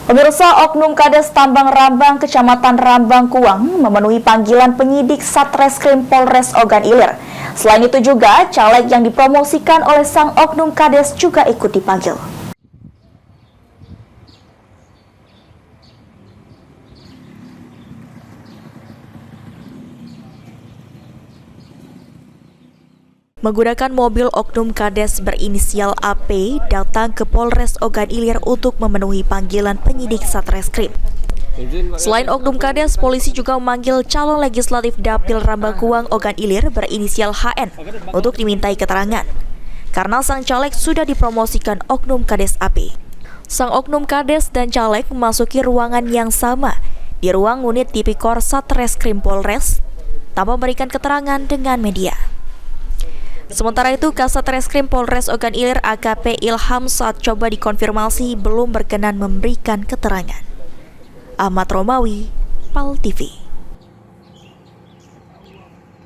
Pemirsa, Oknum Kades Tambang Rambang, Kecamatan Rambang Kuang memenuhi panggilan penyidik Satreskrim Polres Ogan Ilir. Selain itu juga, caleg yang dipromosikan oleh sang Oknum Kades juga ikut dipanggil. Menggunakan mobil Oknum Kades berinisial AP datang ke Polres Ogan Ilir untuk memenuhi panggilan penyidik Satreskrim. Selain Oknum Kades, polisi juga memanggil calon legislatif Dapil Rambang Kuang Ogan Ilir berinisial HN untuk dimintai keterangan. Karena sang caleg sudah dipromosikan Oknum Kades AP. Sang Oknum Kades dan caleg memasuki ruangan yang sama di ruang unit Tipikor Satreskrim Polres tanpa memberikan keterangan dengan media. Sementara itu, Kasat Reskrim Polres Ogan Ilir AKP Ilham saat coba dikonfirmasi belum berkenan memberikan keterangan. Ahmad Romawi, PAL TV.